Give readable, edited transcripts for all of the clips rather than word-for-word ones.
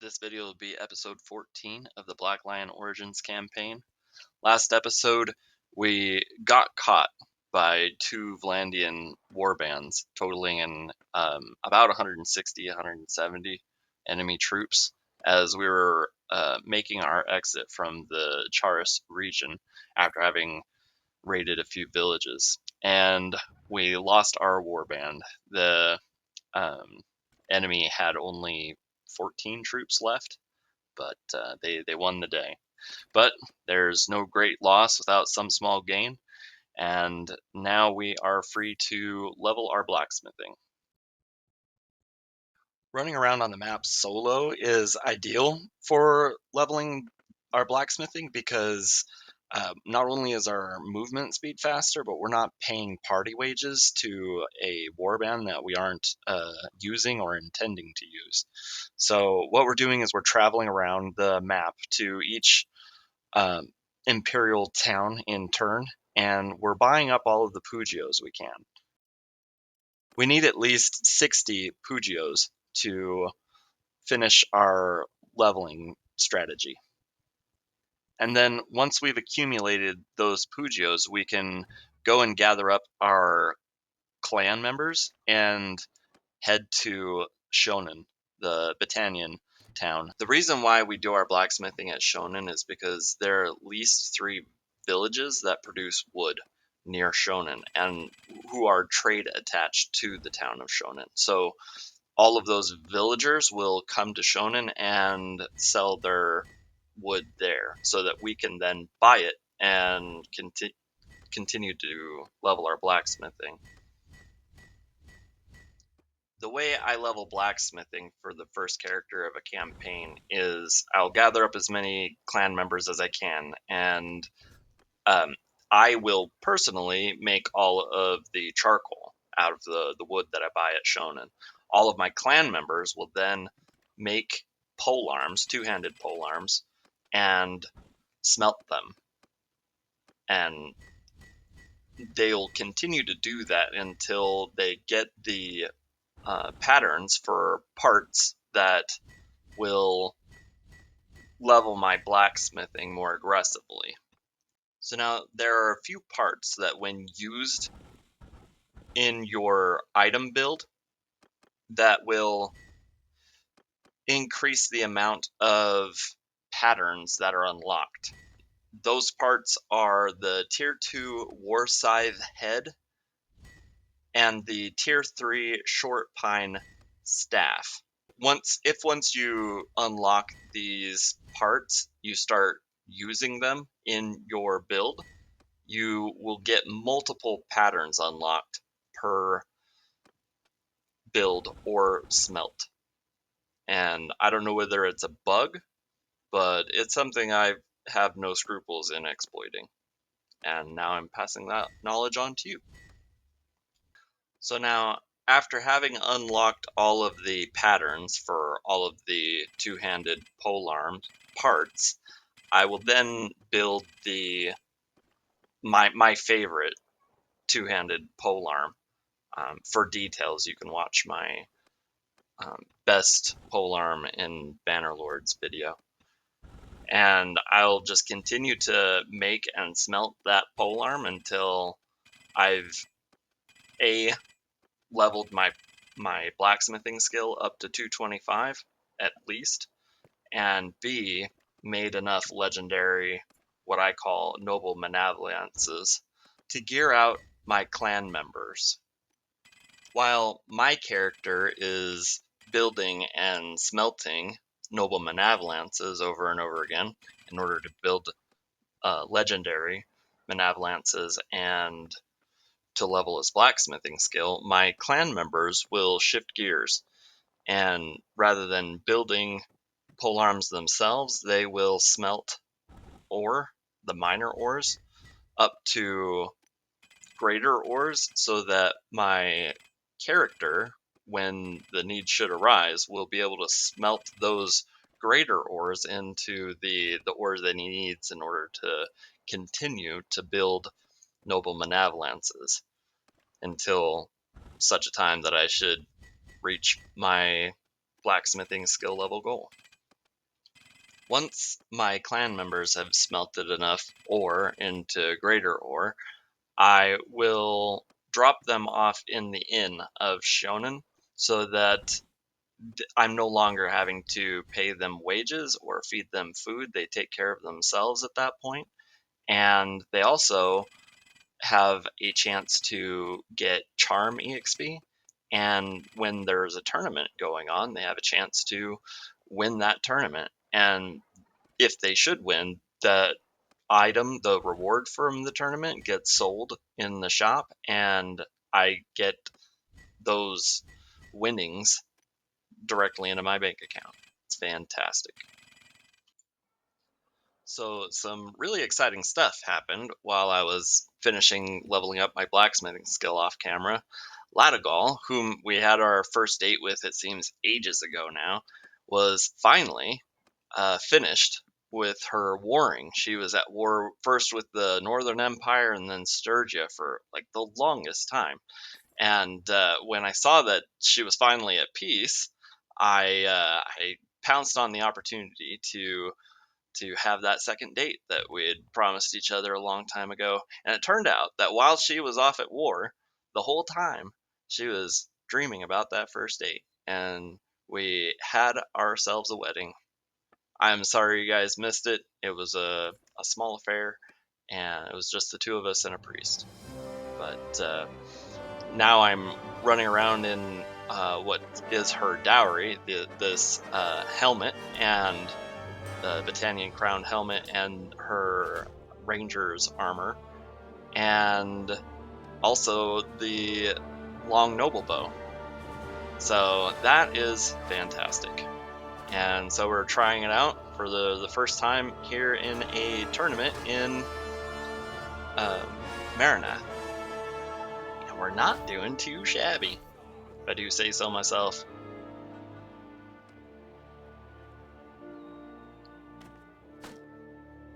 This video will be episode 14 of the Black Lion Origins campaign. Last episode, we got caught by two Vlandian warbands, totaling in about 160, 170 enemy troops, as we were making our exit from the Charis region after having raided a few villages. And we lost our warband. The enemy had only 14 troops left, but they won the day. But there's no great loss without some small gain, and now we are free to level our blacksmithing. Running around on the map solo is ideal for leveling our blacksmithing because not only is our movement speed faster, but we're not paying party wages to a warband that we aren't using or intending to use. So what we're doing is we're traveling around the map to each imperial town in turn, and we're buying up all of the Pugios we can. We need at least 60 Pugios to finish our leveling strategy. And then once we've accumulated those Pugios, we can go and gather up our clan members and head to Shonen, the Battanian town. The reason why we do our blacksmithing at Shonen is because there are at least 3 villages that produce wood near Shonen and who are trade attached to the town of Shonen. So all of those villagers will come to Shonen and sell their wood there so that we can then buy it and continue to level our blacksmithing. The way I level blacksmithing for the first character of a campaign is I'll gather up as many clan members as I can, and I will personally make all of the charcoal out of the wood that I buy at Shonen. All of my clan members will then make pole arms, two-handed pole arms, and smelt them. And they'll continue to do that until they get the patterns for parts that will level my blacksmithing more aggressively. So now there are a few parts that when used in your item build that will increase the amount of patterns that are unlocked. Those parts are the tier 2 war scythe head and the tier 3 short pine staff. Once you unlock these parts, you start using them in your build, you will get multiple patterns unlocked per build or smelt. And I don't know whether it's a bug, but it's something I have no scruples in exploiting. And now I'm passing that knowledge on to you. So now, after having unlocked all of the patterns for all of the two-handed polearm parts, I will then build my favorite two-handed polearm. For details, you can watch my best polearm in Bannerlord's video. And I'll just continue to make and smelt that polearm until I've leveled my blacksmithing skill up to 225 at least, and B, made enough legendary, what I call noble malevolences, to gear out my clan members. While my character is building and smelting noble malevolences over and over again in order to build legendary malevolences and to level his blacksmithing skill, my clan members will shift gears, and rather than building polearms themselves, they will smelt ore, the minor ores, up to greater ores, so that my character, when the need should arise, will be able to smelt those greater ores into the ores that he needs in order to continue to build noble malevolences until such a time that I should reach my blacksmithing skill level goal. once my clan members have smelted enough ore into greater ore, I will drop them off in the inn of Shonen so that I'm no longer having to pay them wages or feed them food. They take care of themselves at that point. And they also have a chance to get Charm EXP. And when there's a tournament going on, they have a chance to win that tournament. And if they should win, the item, the reward from the tournament, gets sold in the shop, and I get those winnings directly into my bank account. It's fantastic. So some really exciting stuff happened while I was finishing leveling up my blacksmithing skill off camera. Ladagal, whom we had our first date with, it seems ages ago now, was finally finished with her warring. She was at war first with the Northern Empire and then Sturgia for like the longest time. And when I saw that she was finally at peace, I pounced on the opportunity to have that second date that we had promised each other a long time ago. And it turned out that while she was off at war, the whole time she was dreaming about that first date. And we had ourselves a wedding. I'm sorry you guys missed it. It was a small affair, and it was just the two of us and a priest. But now I'm running around in what is her dowry, this helmet and the Battanian crown helmet and her ranger's armor, and also the long noble bow. So that is fantastic. And so we're trying it out for the first time here in a tournament in Marinath. And we're not doing too shabby, if I do say so myself.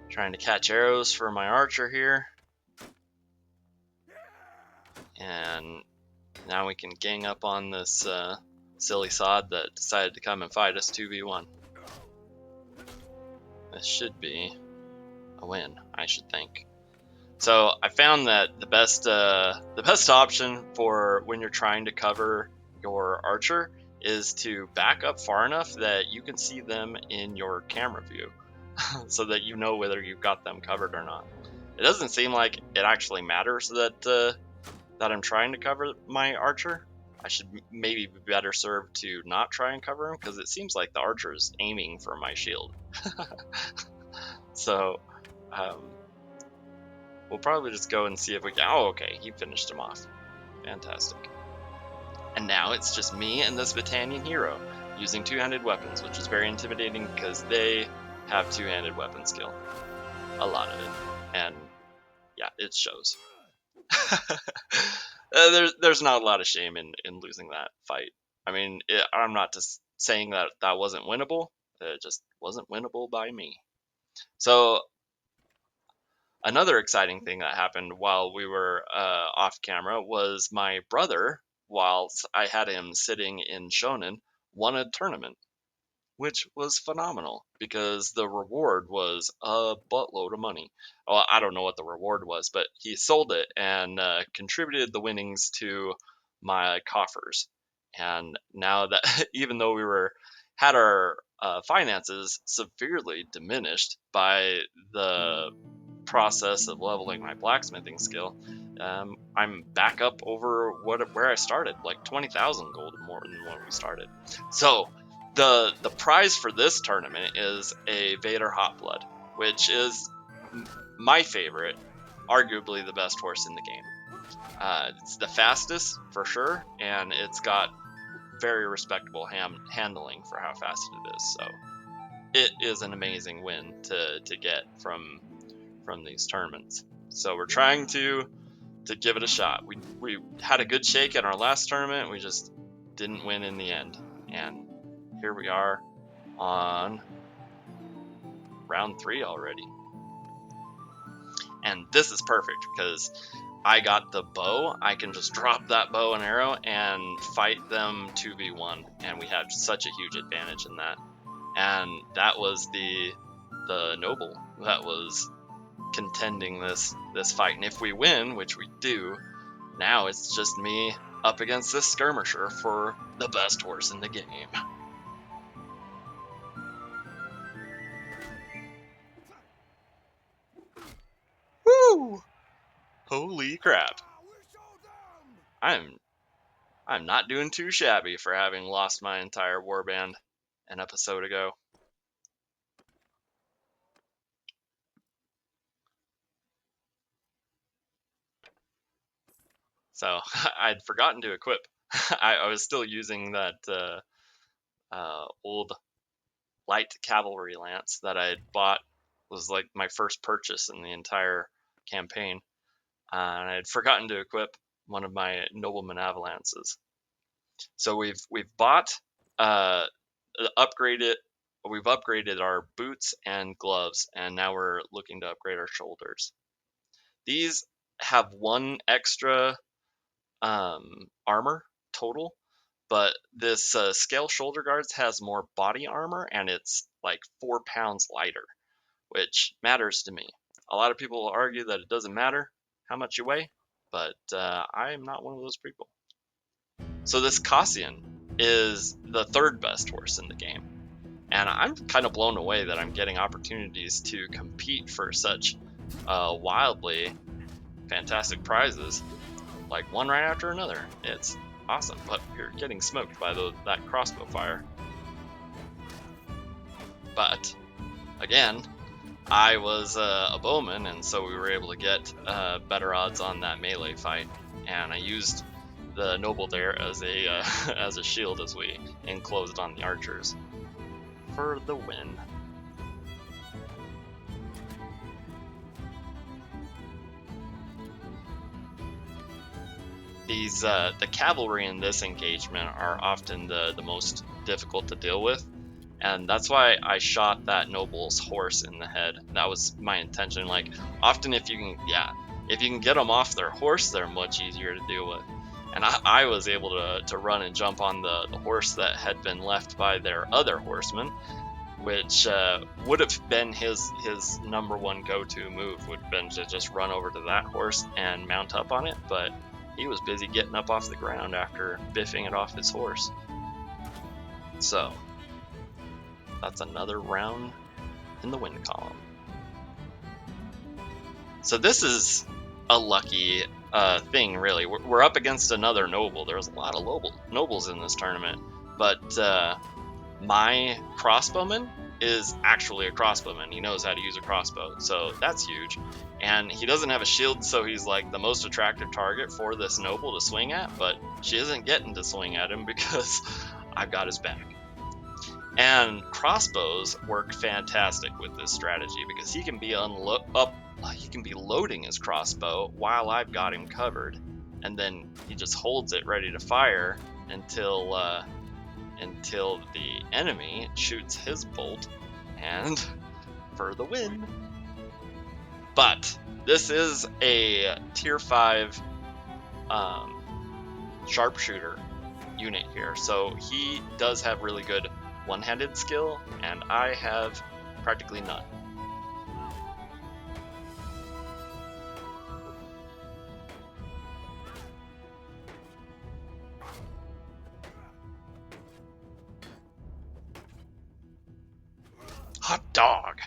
Trying to catch arrows for my archer here. And now we can gang up on this silly sod that decided to come and fight us 2v1. This should be a win, I should think. So I found that the best option for when you're trying to cover your archer is to back up far enough that you can see them in your camera view, so that you know whether you've got them covered or not. It doesn't seem like it actually matters that I'm trying to cover my archer. I should maybe be better served to not try and cover him, because it seems like the archer is aiming for my shield. So we'll probably just go and see if we can. Oh, okay, he finished him off. Fantastic. And now it's just me and this Battanian hero using two-handed weapons, which is very intimidating because they have two-handed weapon skill. A lot of it. And yeah, it shows. There's not a lot of shame in losing that fight. I mean, I'm not just saying that wasn't winnable. It just wasn't winnable by me. So another exciting thing that happened while we were off camera was my brother, whilst I had him sitting in Shonen, won a tournament, which was phenomenal because the reward was a buttload of money. Well, I don't know what the reward was, but he sold it and contributed the winnings to my coffers. And now that even though had our finances severely diminished by the process of leveling my blacksmithing skill, I'm back up over where I started, like 20,000 gold more than when we started. So the prize for this tournament is a Vader Hot Blood, which is my favorite, arguably the best horse in the game. It's the fastest for sure, and it's got very respectable handling for how fast it is. So it is an amazing win to get from these tournaments. So we're trying to give it a shot. We had a good shake at our last tournament. We just didn't win in the end. And here we are on round 3 already. And this is perfect because I got the bow. I can just drop that bow and arrow and fight them 2v1. And we had such a huge advantage in that. and that was the noble that was contending this fight. And if we win, which we do, now it's just me up against this skirmisher for the best horse in the game. Woo! Holy crap! I'm not doing too shabby for having lost my entire warband an episode ago. So I'd forgotten to equip. I was still using that old light cavalry lance that I had bought. Was like my first purchase in the entire campaign, and I had forgotten to equip one of my nobleman avalances. So we've bought uh, upgraded. We've upgraded our boots and gloves, and now we're looking to upgrade our shoulders. These have one extra armor total, but this scale shoulder guards has more body armor, and it's like 4 pounds lighter, which matters to me. A lot of people will argue that it doesn't matter how much you weigh, but I am not one of those people. So this Cassian is the third best horse in the game, and I'm kind of blown away that I'm getting opportunities to compete for such wildly fantastic prizes, like one right after another. It's awesome, but you're getting smoked by that crossbow fire. But again, I was a bowman, and so we were able to get better odds on that melee fight, and I used the noble there as a as a shield as we enclosed on the archers for the win. These the cavalry in this engagement are often the most difficult to deal with, and that's why I shot that noble's horse in the head. That was my intention. Like, often if you can get them off their horse, they're much easier to deal with. And I was able to run and jump on the horse that had been left by their other horseman, which would have been his number one go-to move, would have been to just run over to that horse and mount up on it, but he was busy getting up off the ground after biffing it off his horse. So that's another round in the win column. So this is a lucky thing, really. We're up against another noble. There's a lot of nobles in this tournament, but my crossbowman is actually a crossbowman. He knows how to use a crossbow, so that's huge. And he doesn't have a shield, so he's like the most attractive target for this noble to swing at, but she isn't getting to swing at him because I've got his back. And crossbows work fantastic with this strategy because he can be loading his crossbow while I've got him covered, and then he just holds it ready to fire until the enemy shoots his bolt, and for the win. But this is a tier 5 sharpshooter unit here, so he does have really good one-handed skill, and I have practically none. Hot dog!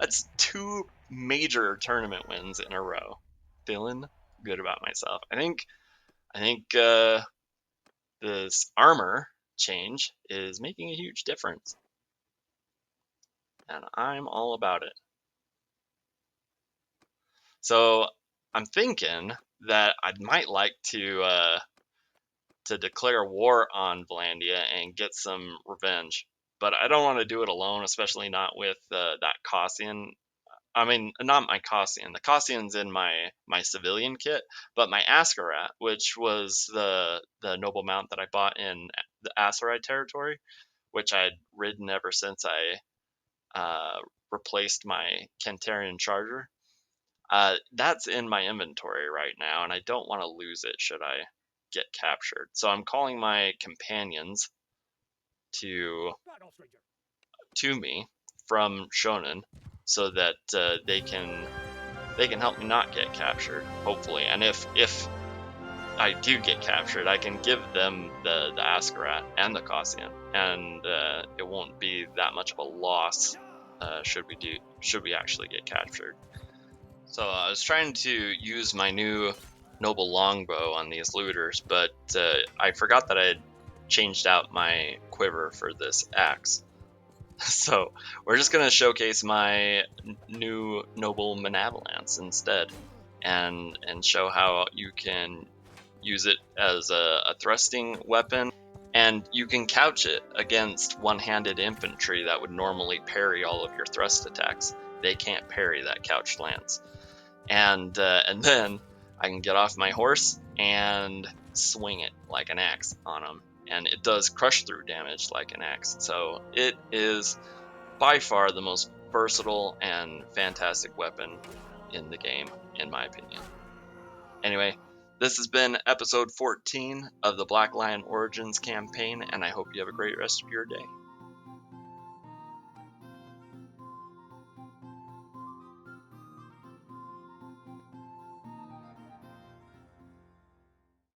That's 2 major tournament wins in a row. Feeling good about myself. I think this armor change is making a huge difference, and I'm all about it. So I'm thinking that I might like to declare war on Vlandia and get some revenge, but I don't want to do it alone, especially not with that Cassian. I mean, not my Cassian. The Cassian's in my civilian kit, but my Askarat, which was the noble mount that I bought in the Aserai territory, which I'd ridden ever since I replaced my Kentarian charger. That's in my inventory right now, and I don't want to lose it should I get captured. So I'm calling my companions to to me from Shonen, so that they can help me not get captured, hopefully. And if I do get captured, I can give them the Askarat and the Kausian, and it won't be that much of a loss should we actually get captured. So I was trying to use my new noble longbow on these looters, but I forgot that I had changed out my quiver for this axe. So we're just gonna showcase my new noble manavolance instead, and show how you can use it as a thrusting weapon, and you can couch it against one-handed infantry that would normally parry all of your thrust attacks. They can't parry that couched lance, and then I can get off my horse and swing it like an axe on them, and it does crush through damage like an axe. So it is by far the most versatile and fantastic weapon in the game, in my opinion. Anyway, this has been episode 14 of the Black Lion Origins campaign, and I hope you have a great rest of your day.